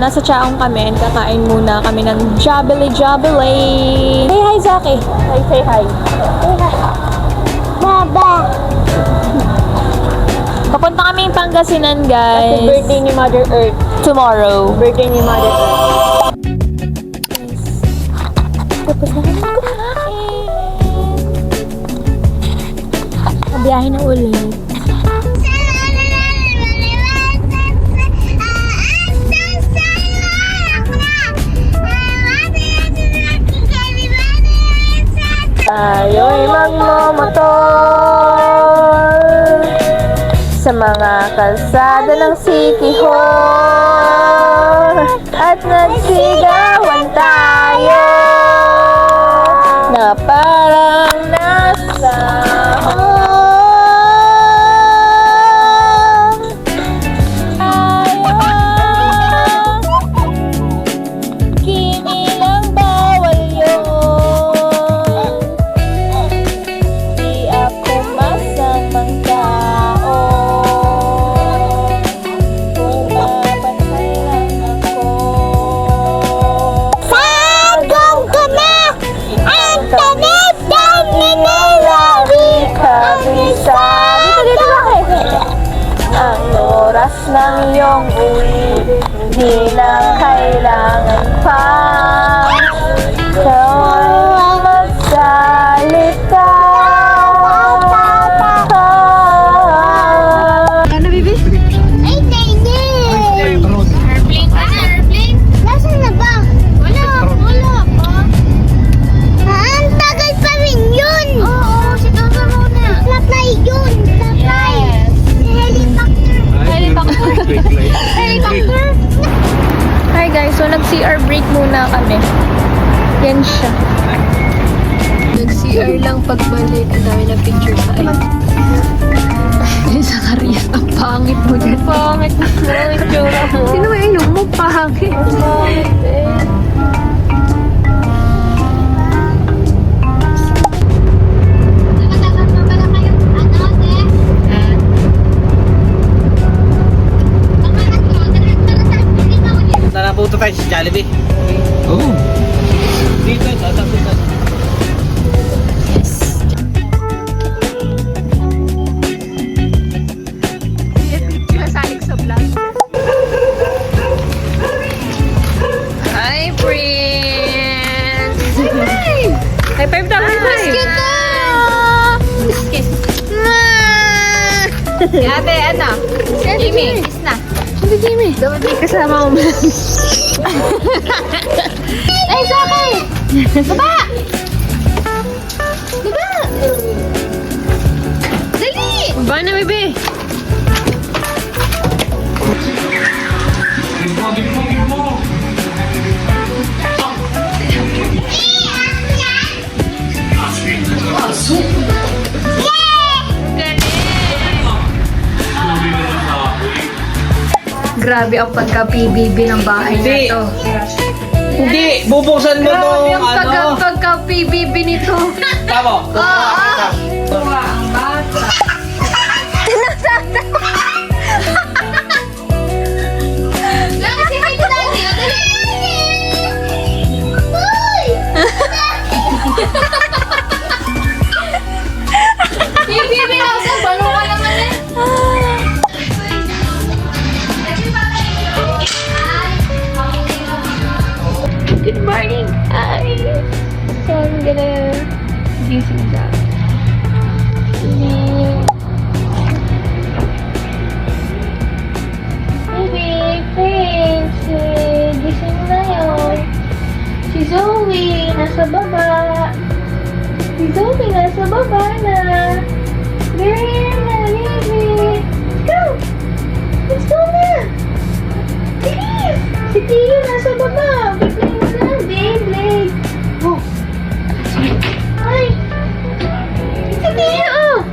nasa Chaong kami and kakain muna kami ng Jabili Jabili. Hey, hi, Zaki. Hi, say hi. Say hi. Baba. Papunta kaming Pangasinan, guys. Happy birthday ni Mother Earth. Tomorrow. Birthday ni Mother Earth. Tapos na kami kumain. Nabiyahe na ulit. Tayo'y magmomotor sa mga kalsada ng City Hall at nagsigawan tayo na parang nasa ng iyong uwi, di na kailangan pa ikaw magsalita. Ano, baby? Ay, Tiny! Airplane? Airplane? Nasaan na ba? Wala pa. Ang tagal pa rin yun! Oo, sigaw ka muna. Fly yun! Fly! Helicopter! Hi guys, so nag-CR break muna kami. Yan siya. Nag-CR lang pagbalik. Ang dami na picture sa ay. Sa Karias, ang pangit mo dyan. Pangit mo. Itsura mo. Sino may ilong mo? Pangit. Pangit eh. Puto tayo sa Jollibee. Oo. Dito, tatapunan. Sinasalig sa vlog. Hi, Prince! High five daw! Kiss kita! Kiss! Ate, ano? Jimmy, kiss na. Hindi, Jimmy. Dapat kasama mo. Ay, Zaki! Baba! Baba! Dali! Baba na, bebe. Grabe ang pagka-PBB ng bahay na to. Hindi, bubuksan mo Grabe nung ang pagka-PBB nito. Tama. Ang bata. Lagi si Heidi Daddy! O, dali! Uy! PBB na ako. Balo ka naman eh. Good morning. So I'm gonna do some stuff. Baby, Prince, gising na yun. Si Zoe, nasa baba. Si Zoe, nasa baba na. There na, baby. Let's go! Let's go na! Bilis! Si Tio nasa baba. Beyblade. Oh. Ay. Si Tio.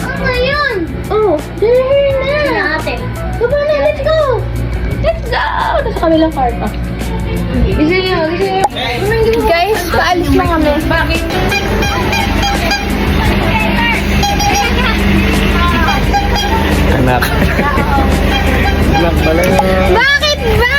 Ano yun? Oh. There na. Ate. Baba na. Let's go. Let's go. Nasa kabilang car pa. Gising niyo. Guys, paalis lang kami. Bakit? Anak. Anak pala yun. Bakit ba?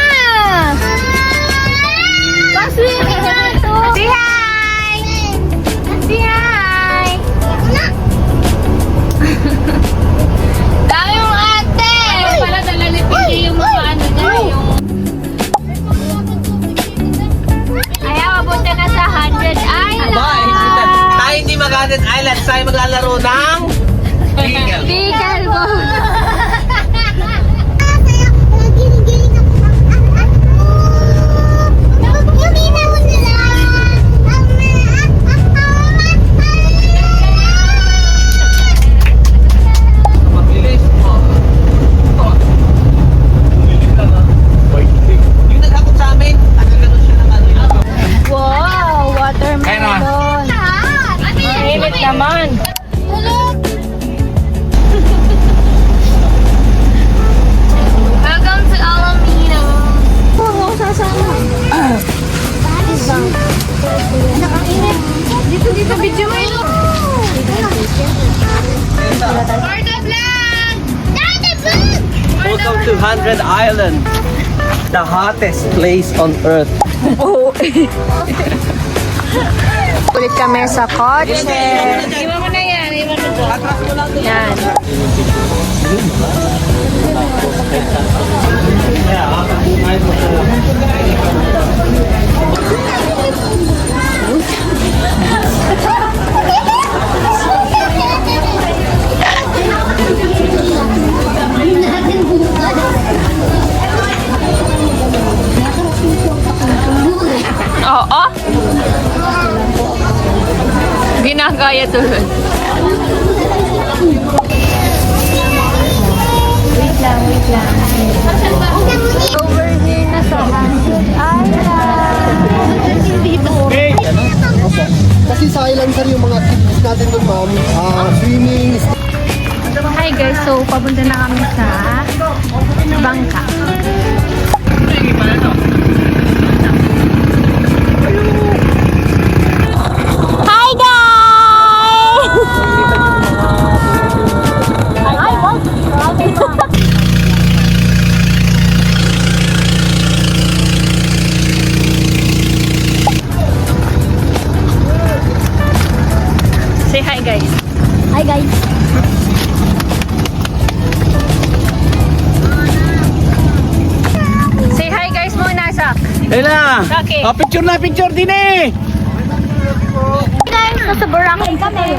Flooded Island. Tayo maglalaro ng Beagle. Bigel mo. Mabilis. Yung naghakot sa amin, ganun siya ng ano yun. Wow, watermelon. Mainit naman. Welcome to Alameda. Oo, sasama. Dito, video mo yun. For the vlog! Daddy, vlog! Welcome to 100 Island. The hottest place on earth. Ulit kami sa kotse. Iwan mo na yan. Atras mo lang. Yan. Oo. Ginagaya tuloy. Wait lang. Over here na sa Kasi sa island sir yung mga activities natin doon ma'am, swimming, Hi guys, so papunta na kami sa Bangka. Hi guys! Say hi guys. Hi guys. Say hi guys muna, Sak. Ela! Okay. Oh, picture na, picture din eh! Guys, nasa Boracay kami.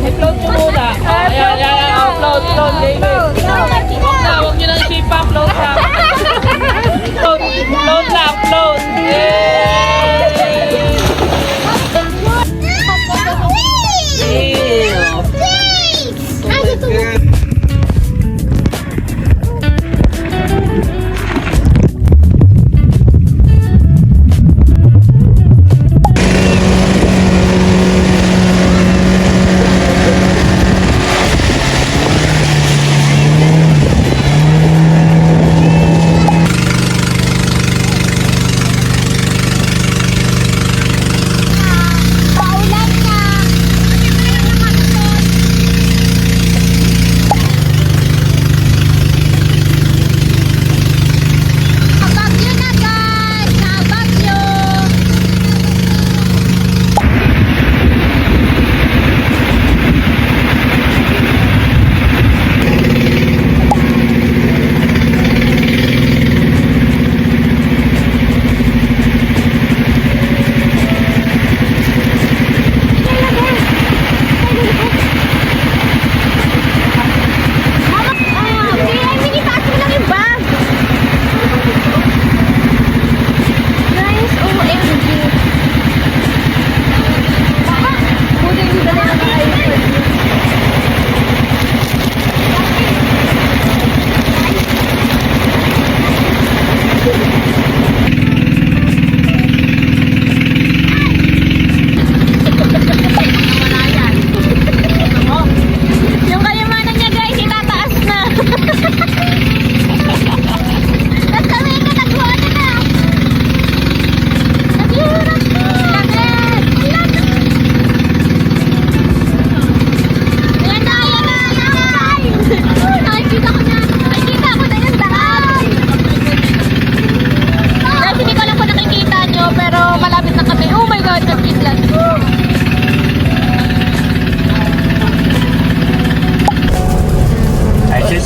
Upload mo muna. Ayan, upload, David. Huwag nyo nang sipa, upload na. Upload na, upload.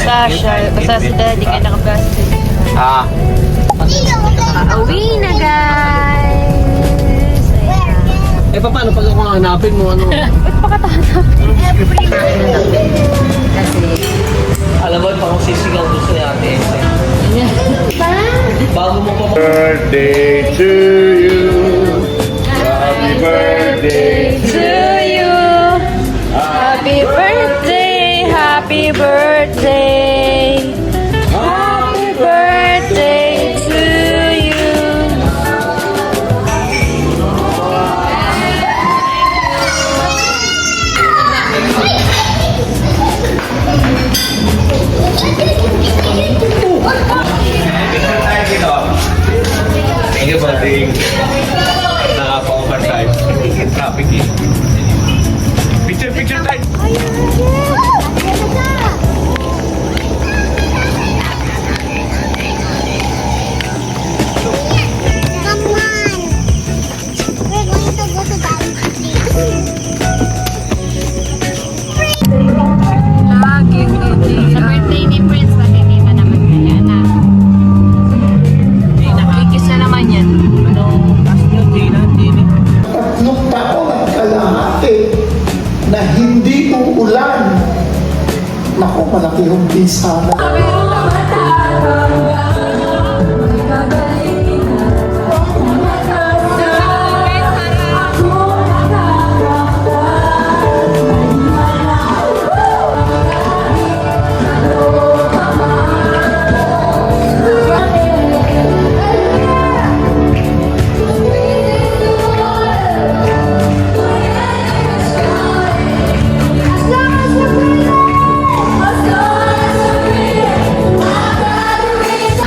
Sasha, basta si daddy kaya nakabasa. Ah. Uwi na guys! Eh, paano pag ako hanapin mo, ano? Alam mo, pang sisigaw gusto ni Ate Ese. Bago mo pa Birthday to you. Happy birthday. To you. Happy birthday, happy birthday. Happy birthday to you. Thank you, buddy. Nakapa-overtime. Traffic eh. Picture time. Come on. We're going to go to Daddy's place. Sa birthday ni Prince, matitita naman kaya na. Nakikis na naman yan. Tatlong taon at kalahati na hindi uulan. Naku, malaki yung bisa na.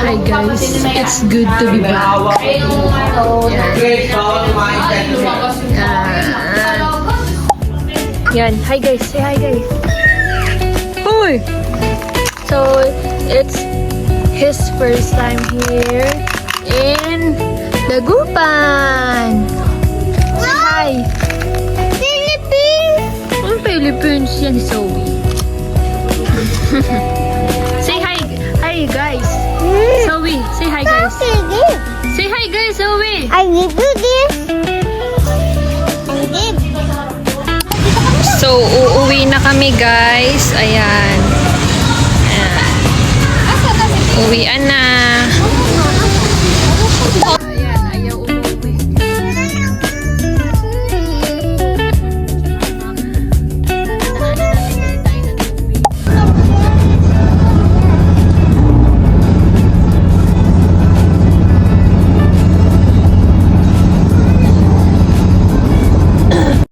Hi guys, it's good to be back. Yan. Hi guys. Say hi guys. Uy! So, it's his first time here in Dagupan. Say hi. Philippines. Ang Philippines yan, Zoe. Say hi. Hi guys. Zoe, say hi guys. Sige. Say hi guys, Zoe. I give you this. I give. So, uuwi na kami guys. Ayan. Ayan. Uwian na.